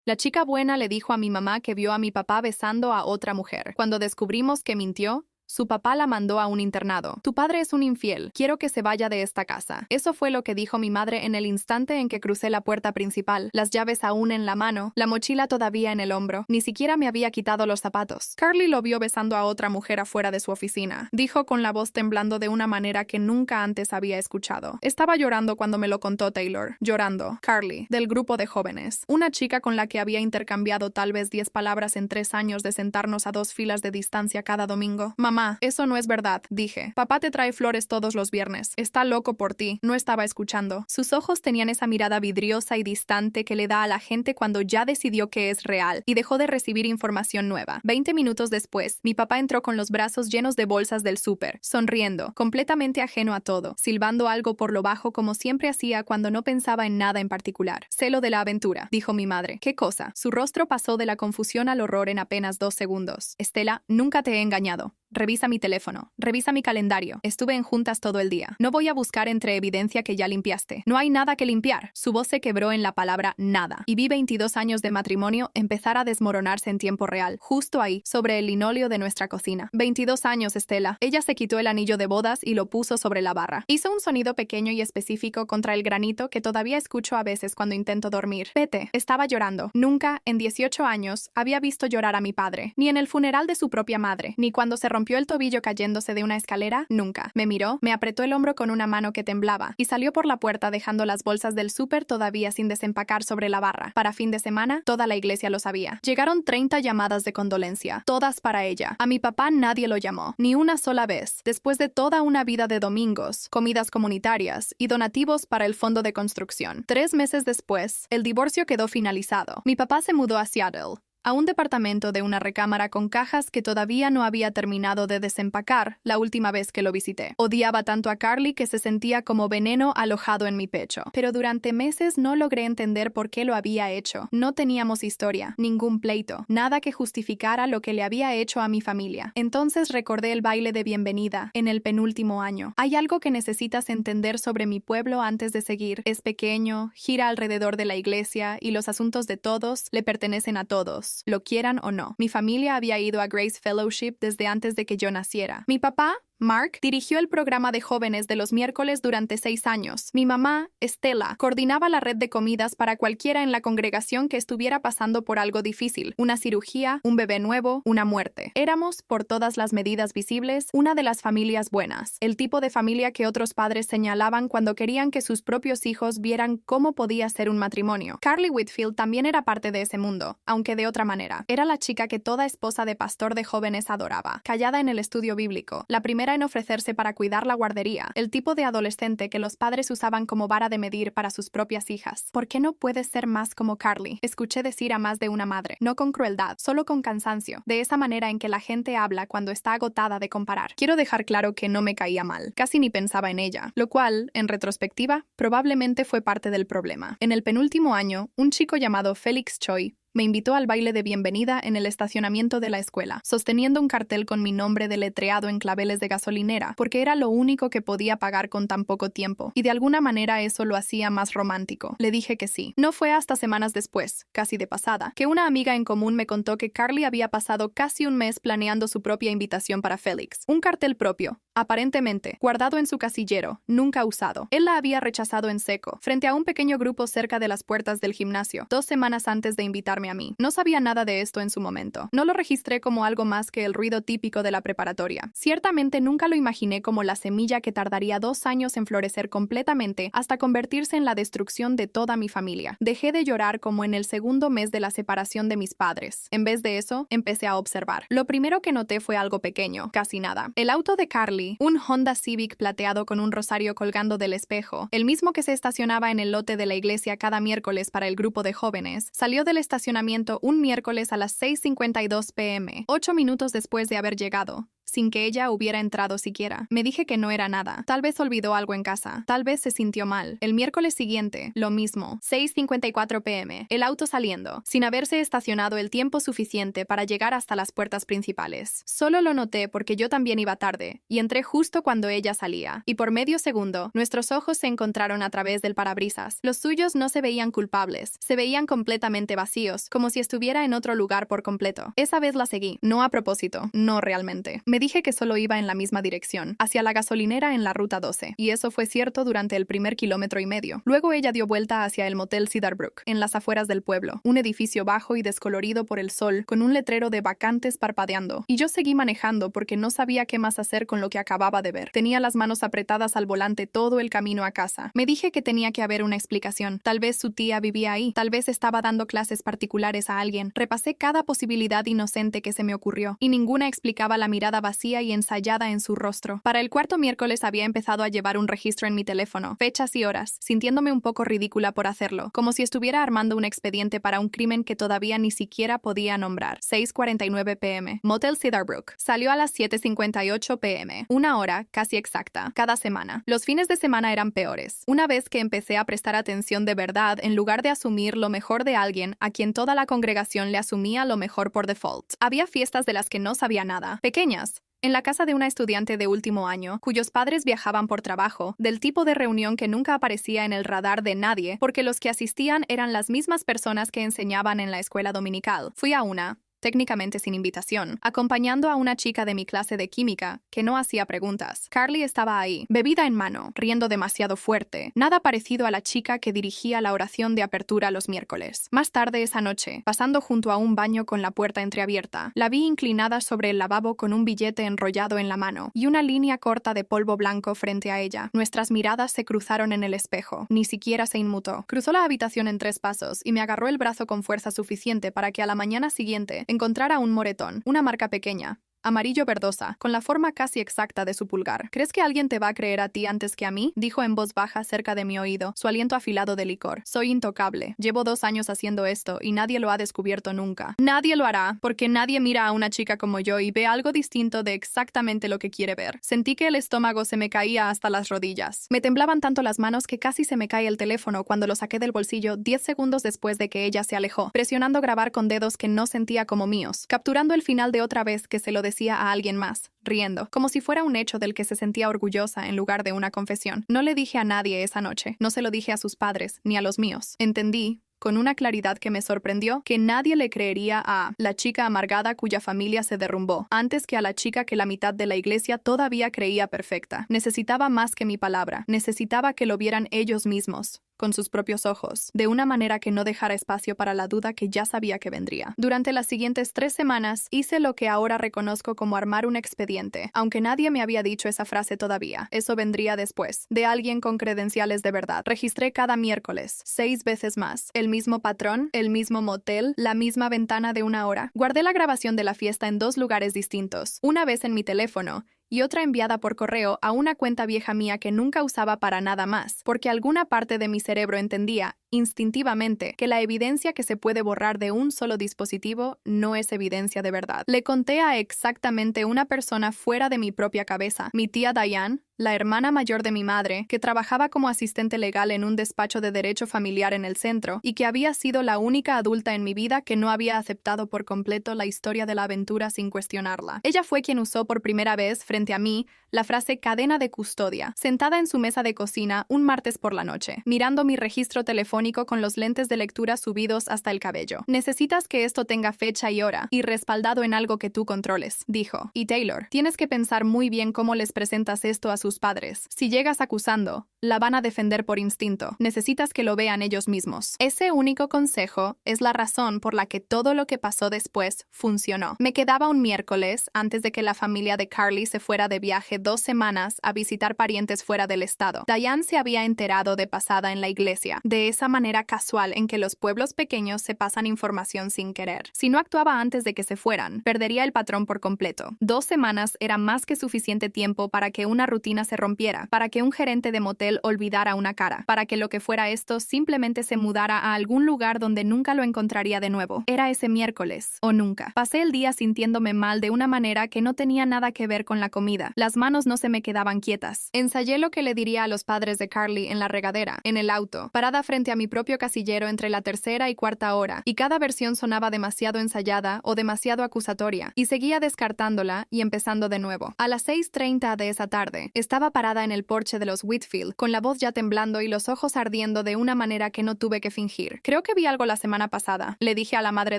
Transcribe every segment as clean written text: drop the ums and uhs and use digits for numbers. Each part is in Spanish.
La chica buena le dijo a mi mamá que vio a mi papá besando a otra mujer. Cuando descubrimos que mintió, su papá la mandó a un internado. Tu padre es un infiel. Quiero que se vaya de esta casa. Eso fue lo que dijo mi madre en el instante en que crucé la puerta principal, las llaves aún en la mano, la mochila todavía en el hombro. Ni siquiera me había quitado los zapatos. Carly lo vio besando a otra mujer afuera de su oficina. Dijo con la voz temblando de una manera que nunca antes había escuchado. Estaba llorando cuando me lo contó Taylor. Llorando. Carly, del grupo de jóvenes. Una chica con la que había intercambiado tal vez 10 palabras en 3 años de sentarnos a 2 filas de distancia cada domingo. Mamá, eso no es verdad, dije. Papá te trae flores todos los viernes. Está loco por ti. No estaba escuchando. Sus ojos tenían esa mirada vidriosa y distante que le da a la gente cuando ya decidió que es real y dejó de recibir información nueva. 20 minutos después, mi papá entró con los brazos llenos de bolsas del súper, sonriendo, completamente ajeno a todo, silbando algo por lo bajo como siempre hacía cuando no pensaba en nada en particular. Celo de la aventura, dijo mi madre. ¿Qué cosa? Su rostro pasó de la confusión al horror en apenas 2 segundos. Estela, nunca te he engañado. Revisa mi teléfono. Revisa mi calendario. Estuve en juntas todo el día. No voy a buscar entre evidencia que ya limpiaste. No hay nada que limpiar. Su voz se quebró en la palabra nada. Y vi 22 años de matrimonio empezar a desmoronarse en tiempo real, justo ahí, sobre el linóleo de nuestra cocina. 22 años, Estela. Ella se quitó el anillo de bodas y lo puso sobre la barra. Hizo un sonido pequeño y específico contra el granito que todavía escucho a veces cuando intento dormir. Vete. Estaba llorando. Nunca, en 18 años, había visto llorar a mi padre. Ni en el funeral de su propia madre. Ni cuando se rompió el tobillo cayéndose de una escalera, nunca. Me miró, me apretó el hombro con una mano que temblaba y salió por la puerta dejando las bolsas del súper todavía sin desempacar sobre la barra. Para fin de semana, toda la iglesia lo sabía. Llegaron 30 llamadas de condolencia, todas para ella. A mi papá nadie lo llamó, ni una sola vez, después de toda una vida de domingos, comidas comunitarias y donativos para el fondo de construcción. 3 meses después, el divorcio quedó finalizado. Mi papá se mudó a Seattle, a un departamento de una recámara con cajas que todavía no había terminado de desempacar la última vez que lo visité. Odiaba tanto a Carly que se sentía como veneno alojado en mi pecho. Pero durante meses no logré entender por qué lo había hecho. No teníamos historia, ningún pleito, nada que justificara lo que le había hecho a mi familia. Entonces recordé el baile de bienvenida en el penúltimo año. Hay algo que necesitas entender sobre mi pueblo antes de seguir. Es pequeño, gira alrededor de la iglesia y los asuntos de todos le pertenecen a todos, lo quieran o no. Mi familia había ido a Grace Fellowship desde antes de que yo naciera. Mi papá, Mark, dirigió el programa de jóvenes de los miércoles durante 6 años. Mi mamá, Estela, coordinaba la red de comidas para cualquiera en la congregación que estuviera pasando por algo difícil, una cirugía, un bebé nuevo, una muerte. Éramos, por todas las medidas visibles, una de las familias buenas, el tipo de familia que otros padres señalaban cuando querían que sus propios hijos vieran cómo podía ser un matrimonio. Carly Whitfield también era parte de ese mundo, aunque de otra manera. Era la chica que toda esposa de pastor de jóvenes adoraba, callada en el estudio bíblico, la primera en ofrecerse para cuidar la guardería, el tipo de adolescente que los padres usaban como vara de medir para sus propias hijas. ¿Por qué no puedes ser más como Carly? Escuché decir a más de una madre, no con crueldad, solo con cansancio, de esa manera en que la gente habla cuando está agotada de comparar. Quiero dejar claro que no me caía mal, casi ni pensaba en ella, lo cual, en retrospectiva, probablemente fue parte del problema. En el penúltimo año, un chico llamado Felix Choi me invitó al baile de bienvenida en el estacionamiento de la escuela, sosteniendo un cartel con mi nombre deletreado en claveles de gasolinera, porque era lo único que podía pagar con tan poco tiempo, y de alguna manera eso lo hacía más romántico. Le dije que sí. No fue hasta semanas después, casi de pasada, que una amiga en común me contó que Carly había pasado casi un mes planeando su propia invitación para Félix. Un cartel propio, aparentemente, guardado en su casillero, nunca usado. Él la había rechazado en seco, frente a un pequeño grupo cerca de las puertas del gimnasio, 2 semanas antes de invitarme a mí. No sabía nada de esto en su momento. No lo registré como algo más que el ruido típico de la preparatoria. Ciertamente nunca lo imaginé como la semilla que tardaría 2 años en florecer completamente hasta convertirse en la destrucción de toda mi familia. Dejé de llorar como en el segundo mes de la separación de mis padres. En vez de eso, empecé a observar. Lo primero que noté fue algo pequeño, casi nada. El auto de Carly, un Honda Civic plateado con un rosario colgando del espejo, el mismo que se estacionaba en el lote de la iglesia cada miércoles para el grupo de jóvenes, salió del estacionamiento un miércoles a las 6:52 p.m., 8 minutos después de haber llegado. sin que ella hubiera entrado siquiera. Me dije que no era nada. Tal vez olvidó algo en casa. Tal vez se sintió mal. El miércoles siguiente, lo mismo. 6:54 p.m. El auto saliendo, sin haberse estacionado el tiempo suficiente para llegar hasta las puertas principales. Solo lo noté porque yo también iba tarde, y entré justo cuando ella salía. Y por medio segundo, nuestros ojos se encontraron a través del parabrisas. Los suyos no se veían culpables. Se veían completamente vacíos, como si estuviera en otro lugar por completo. Esa vez la seguí. No a propósito. No realmente. Me dije que solo iba en la misma dirección, hacia la gasolinera en la ruta 12. Y eso fue cierto durante el primer kilómetro y medio. Luego ella dio vuelta hacia el motel Cedar Brook, en las afueras del pueblo. Un edificio bajo y descolorido por el sol, con un letrero de vacantes parpadeando. Y yo seguí manejando porque no sabía qué más hacer con lo que acababa de ver. Tenía las manos apretadas al volante todo el camino a casa. Me dije que tenía que haber una explicación. Tal vez su tía vivía ahí. Tal vez estaba dando clases particulares a alguien. Repasé cada posibilidad inocente que se me ocurrió, y ninguna explicaba la mirada vacía y ensayada en su rostro. Para el cuarto miércoles había empezado a llevar un registro en mi teléfono, fechas y horas, sintiéndome un poco ridícula por hacerlo, como si estuviera armando un expediente para un crimen que todavía ni siquiera podía nombrar. 6:49 p.m. Motel Cedar Brook. Salió a las 7:58 p.m. Una hora casi exacta, cada semana. Los fines de semana eran peores. Una vez que empecé a prestar atención de verdad, en lugar de asumir lo mejor de alguien a quien toda la congregación le asumía lo mejor por default. Había fiestas de las que no sabía nada, pequeñas, en la casa de una estudiante de último año, cuyos padres viajaban por trabajo, del tipo de reunión que nunca aparecía en el radar de nadie, porque los que asistían eran las mismas personas que enseñaban en la escuela dominical. Fui a una, técnicamente sin invitación, acompañando a una chica de mi clase de química que no hacía preguntas. Carly estaba ahí, bebida en mano, riendo demasiado fuerte, nada parecido a la chica que dirigía la oración de apertura los miércoles. Más tarde esa noche, pasando junto a un baño con la puerta entreabierta, la vi inclinada sobre el lavabo con un billete enrollado en la mano y una línea corta de polvo blanco frente a ella. Nuestras miradas se cruzaron en el espejo. Ni siquiera se inmutó. Cruzó la habitación en 3 pasos y me agarró el brazo con fuerza suficiente para que a la mañana siguiente encontrara un moretón, una marca pequeña, amarillo verdosa, con la forma casi exacta de su pulgar. ¿Crees que alguien te va a creer a ti antes que a mí?, dijo en voz baja cerca de mi oído, su aliento afilado de licor. Soy intocable. Llevo 2 años haciendo esto y nadie lo ha descubierto nunca. Nadie lo hará, porque nadie mira a una chica como yo y ve algo distinto de exactamente lo que quiere ver. Sentí que el estómago se me caía hasta las rodillas. Me temblaban tanto las manos que casi se me cae el teléfono cuando lo saqué del bolsillo 10 segundos después de que ella se alejó, presionando grabar con dedos que no sentía como míos, capturando el final de otra vez que se lo decía a alguien más, riendo, como si fuera un hecho del que se sentía orgullosa en lugar de una confesión. No le dije a nadie esa noche, no se lo dije a sus padres, ni a los míos. Entendí, con una claridad que me sorprendió, que nadie le creería a la chica amargada cuya familia se derrumbó, antes que a la chica que la mitad de la iglesia todavía creía perfecta. Necesitaba más que mi palabra, necesitaba que lo vieran ellos mismos, con sus propios ojos, de una manera que no dejara espacio para la duda que ya sabía que vendría. Durante las siguientes 3 semanas, hice lo que ahora reconozco como armar un expediente, aunque nadie me había dicho esa frase todavía. Eso vendría después, de alguien con credenciales de verdad. Registré cada miércoles, 6 veces más, el mismo patrón, el mismo motel, la misma ventana de 1 hora. Guardé la grabación de la fiesta en 2 lugares distintos, una vez en mi teléfono, y otra enviada por correo a una cuenta vieja mía que nunca usaba para nada más, porque alguna parte de mi cerebro entendía, instintivamente, que la evidencia que se puede borrar de un solo dispositivo no es evidencia de verdad. Le conté a exactamente una persona fuera de mi propia cabeza, mi tía Diane, la hermana mayor de mi madre, que trabajaba como asistente legal en un despacho de derecho familiar en el centro, y que había sido la única adulta en mi vida que no había aceptado por completo la historia de la aventura sin cuestionarla. Ella fue quien usó por primera vez, frente a mí, la frase cadena de custodia, sentada en su mesa de cocina un martes por la noche, mirando mi registro telefónico con los lentes de lectura subidos hasta el cabello. Necesitas que esto tenga fecha y hora, y respaldado en algo que tú controles, dijo. Y Taylor, tienes que pensar muy bien cómo les presentas esto a sus padres. Si llegas acusando, la van a defender por instinto. Necesitas que lo vean ellos mismos. Ese único consejo es la razón por la que todo lo que pasó después funcionó. Me quedaba un miércoles antes de que la familia de Carly se fuera de viaje 2 semanas a visitar parientes fuera del estado. Diane se había enterado de pasada en la iglesia. De esa manera casual en que los pueblos pequeños se pasan información sin querer. Si no actuaba antes de que se fueran, perdería el patrón por completo. 2 semanas era más que suficiente tiempo para que una rutina se rompiera, para que un gerente de motel olvidara una cara, para que lo que fuera esto simplemente se mudara a algún lugar donde nunca lo encontraría de nuevo. Era ese miércoles, o nunca. Pasé el día sintiéndome mal de una manera que no tenía nada que ver con la comida. Las manos no se me quedaban quietas. Ensayé lo que le diría a los padres de Carly en la regadera, en el auto, parada frente a mi propio casillero entre la 3ª y 4ª hora, y cada versión sonaba demasiado ensayada o demasiado acusatoria, y seguía descartándola y empezando de nuevo. A las 6:30 de esa tarde, estaba parada en el porche de los Whitfield, con la voz ya temblando y los ojos ardiendo de una manera que no tuve que fingir. Creo que vi algo la semana pasada, le dije a la madre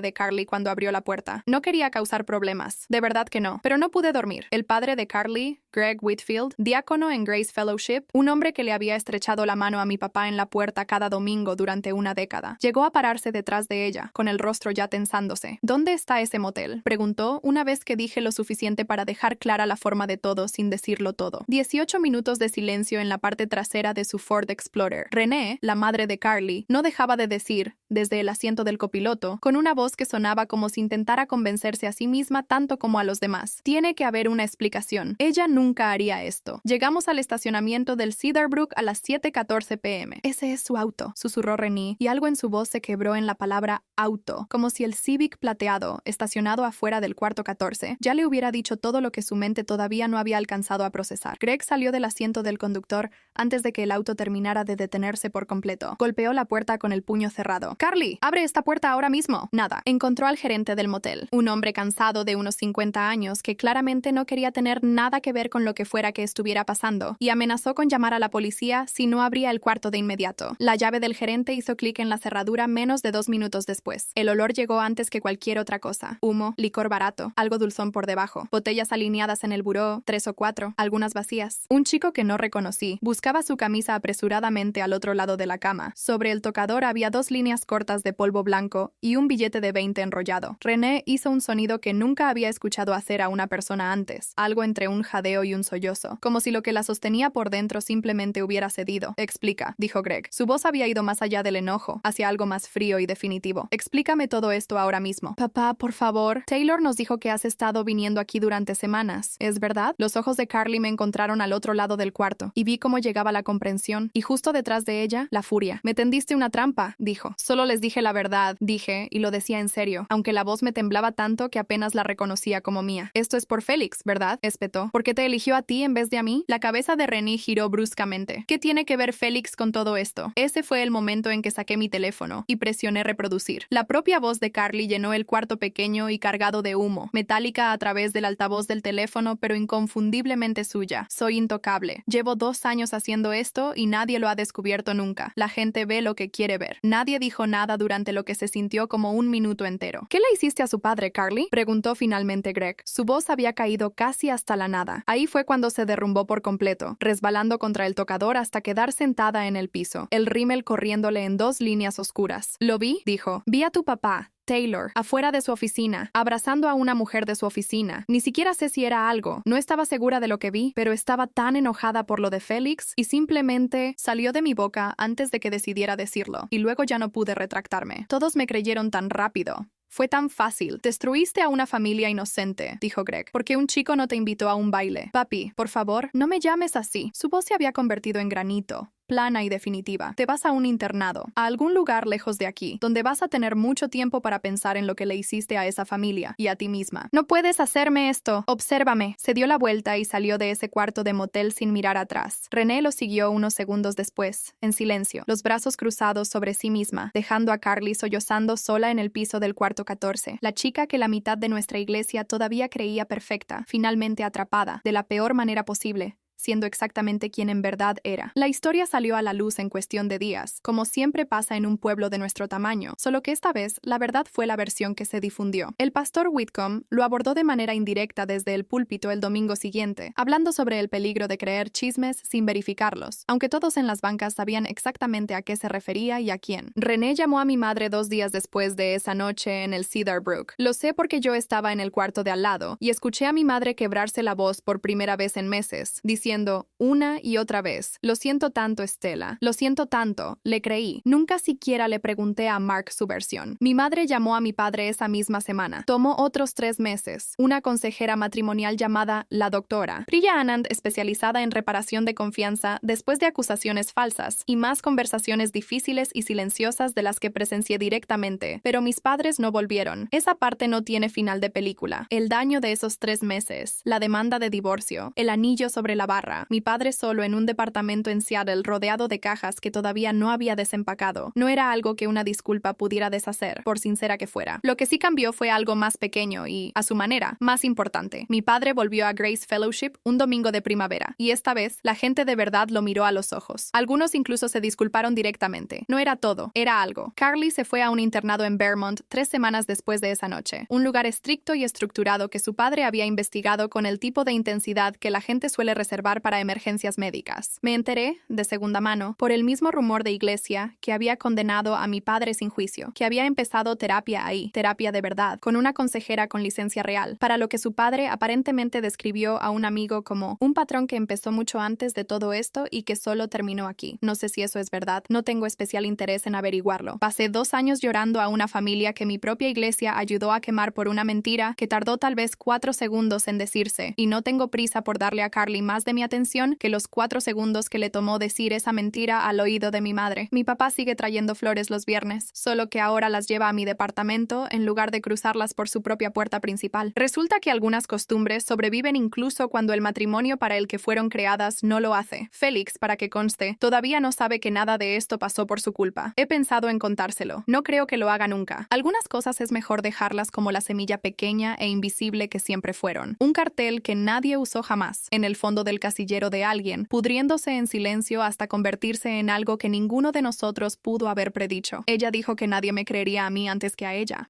de Carly cuando abrió la puerta. No quería causar problemas, de verdad que no, pero no pude dormir. El padre de Carly, Greg Whitfield, diácono en Grace Fellowship, un hombre que le había estrechado la mano a mi papá en la puerta cada domingo durante una década, llegó a pararse detrás de ella, con el rostro ya tensándose. ¿Dónde está ese motel?, preguntó una vez que dije lo suficiente para dejar clara la forma de todo sin decirlo todo. 18 minutos de silencio en la parte trasera de su Ford Explorer. Renee, la madre de Carly, no dejaba de decir, desde el asiento del copiloto, con una voz que sonaba como si intentara convencerse a sí misma tanto como a los demás. Tiene que haber una explicación. Ella nunca haría esto. Llegamos al estacionamiento del Cedarbrook a las 7:14 p.m. Ese es su auto, susurró Renee, y algo en su voz se quebró en la palabra auto, como si el Civic plateado, estacionado afuera del cuarto 14, ya le hubiera dicho todo lo que su mente todavía no había alcanzado a procesar. Greg salió del asiento del conductor antes de que el auto terminara de detenerse por completo. Golpeó la puerta con el puño cerrado. «Carly, abre esta puerta ahora mismo». Nada. Encontró al gerente del motel, un hombre cansado de unos 50 años que claramente no quería tener nada que ver con lo que fuera que estuviera pasando, y amenazó con llamar a la policía si no abría el cuarto de inmediato. La llave del gerente hizo clic en la cerradura menos de 2 minutos después. El olor llegó antes que cualquier otra cosa. Humo, licor barato, algo dulzón por debajo, botellas alineadas en el buró, 3 o 4, algunas vacías. Un chico que no reconocí buscaba su camisa apresuradamente al otro lado de la cama. Sobre el tocador había 2 líneas cortas de polvo blanco y un billete de 20 enrollado. Renee hizo un sonido que nunca había escuchado hacer a una persona antes, algo entre un jadeo y un sollozo, como si lo que la sostenía por dentro simplemente hubiera cedido. «Explica», dijo Greg. Su voz había ido más allá del enojo, hacia algo más frío y definitivo. «Explícame todo esto ahora mismo». «Papá, por favor. Taylor nos dijo que has estado viniendo aquí durante semanas. ¿Es verdad?» Los ojos de Carly me encontraron al otro lado del cuarto, y vi cómo llegaba la comprensión, y justo detrás de ella, la furia. «Me tendiste una trampa», dijo. «Solo les dije la verdad», dije, y lo decía en serio, aunque la voz me temblaba tanto que apenas la reconocía como mía. «Esto es por Félix, ¿verdad?», espetó. «¿Por qué te eligió a ti en vez de a mí?» La cabeza de Renee giró bruscamente. ¿Qué tiene que ver Félix con todo esto? Ese fue el momento en que saqué mi teléfono y presioné reproducir. La propia voz de Carly llenó el cuarto pequeño y cargado de humo, metálica a través del altavoz del teléfono, pero inconfundiblemente suya. «Soy intocable. Llevo 2 años haciendo esto y nadie lo ha descubierto nunca. La gente ve lo que quiere ver». Nadie dijo nada durante lo que se sintió como un minuto entero. «¿Qué le hiciste a su padre, Carly?», preguntó finalmente Greg. Su voz había caído casi hasta la nada. Ahí fue cuando se derrumbó por completo, resbalando contra el tocador hasta quedar sentada en el piso, el rímel corriéndole en 2 líneas oscuras. «Lo vi», dijo. «Vi a tu papá, Taylor, afuera de su oficina, abrazando a una mujer de su oficina. Ni siquiera sé si era algo. No estaba segura de lo que vi, pero estaba tan enojada por lo de Félix y simplemente salió de mi boca antes de que decidiera decirlo. Y luego ya no pude retractarme. Todos me creyeron tan rápido. Fue tan fácil. Destruiste a una familia inocente», dijo Greg, «porque un chico no te invitó a un baile. Papi, por favor, no me llames así». Su voz se había convertido en granito, plana y definitiva. «Te vas a un internado, a algún lugar lejos de aquí, donde vas a tener mucho tiempo para pensar en lo que le hiciste a esa familia y a ti misma. No puedes hacerme esto. Obsérvame». Se dio la vuelta y salió de ese cuarto de motel sin mirar atrás. Renee lo siguió unos segundos después, en silencio, los brazos cruzados sobre sí misma, dejando a Carly sollozando sola en el piso del cuarto 14. La chica que la mitad de nuestra iglesia todavía creía perfecta, finalmente atrapada, de la peor manera posible, siendo exactamente quien en verdad era. La historia salió a la luz en cuestión de días, como siempre pasa en un pueblo de nuestro tamaño, solo que esta vez la verdad fue la versión que se difundió. El pastor Whitcomb lo abordó de manera indirecta desde el púlpito el domingo siguiente, hablando sobre el peligro de creer chismes sin verificarlos, aunque todos en las bancas sabían exactamente a qué se refería y a quién. Renee llamó a mi madre 2 días después de esa noche en el Cedarbrook. Lo sé porque yo estaba en el cuarto de al lado y escuché a mi madre quebrarse la voz por primera vez en meses, diciendo diciendo una y otra vez, lo siento tanto, Estela, lo siento tanto, le creí. Nunca siquiera le pregunté a Mark su versión. Mi madre llamó a mi padre esa misma semana. Tomó otros 3 meses. Una consejera matrimonial llamada la doctora Priya Anand, especializada en reparación de confianza después de acusaciones falsas, y más conversaciones difíciles y silenciosas de las que presencié directamente. Pero mis padres no volvieron. Esa parte no tiene final de película. El daño de esos 3 meses, la demanda de divorcio, el anillo sobre la barra, mi padre solo en un departamento en Seattle rodeado de cajas que todavía no había desempacado, no era algo que una disculpa pudiera deshacer, por sincera que fuera. Lo que sí cambió fue algo más pequeño y, a su manera, más importante. Mi padre volvió a Grace Fellowship un domingo de primavera, y esta vez la gente de verdad lo miró a los ojos. Algunos incluso se disculparon directamente. No era todo, era algo. Carly se fue a un internado en Vermont 3 semanas después de esa noche, un lugar estricto y estructurado que su padre había investigado con el tipo de intensidad que la gente suele reservar para emergencias médicas. Me enteré, de segunda mano, por el mismo rumor de iglesia que había condenado a mi padre sin juicio, que había empezado terapia ahí, terapia de verdad, con una consejera con licencia real, para lo que su padre aparentemente describió a un amigo como un patrón que empezó mucho antes de todo esto y que solo terminó aquí. No sé si eso es verdad, no tengo especial interés en averiguarlo. Pasé 2 años llorando a una familia que mi propia iglesia ayudó a quemar por una mentira que tardó tal vez 4 segundos en decirse, y no tengo prisa por darle a Carly más de mi atención que los 4 segundos que le tomó decir esa mentira al oído de mi madre. Mi papá sigue trayendo flores los viernes, solo que ahora las lleva a mi departamento en lugar de cruzarlas por su propia puerta principal. Resulta que algunas costumbres sobreviven incluso cuando el matrimonio para el que fueron creadas no lo hace. Félix, para que conste, todavía no sabe que nada de esto pasó por su culpa. He pensado en contárselo. No creo que lo haga nunca. Algunas cosas es mejor dejarlas como la semilla pequeña e invisible que siempre fueron. Un cartel que nadie usó jamás, en el fondo del casillero de alguien, pudriéndose en silencio hasta convertirse en algo que ninguno de nosotros pudo haber predicho. Ella dijo que nadie me creería a mí antes que a ella.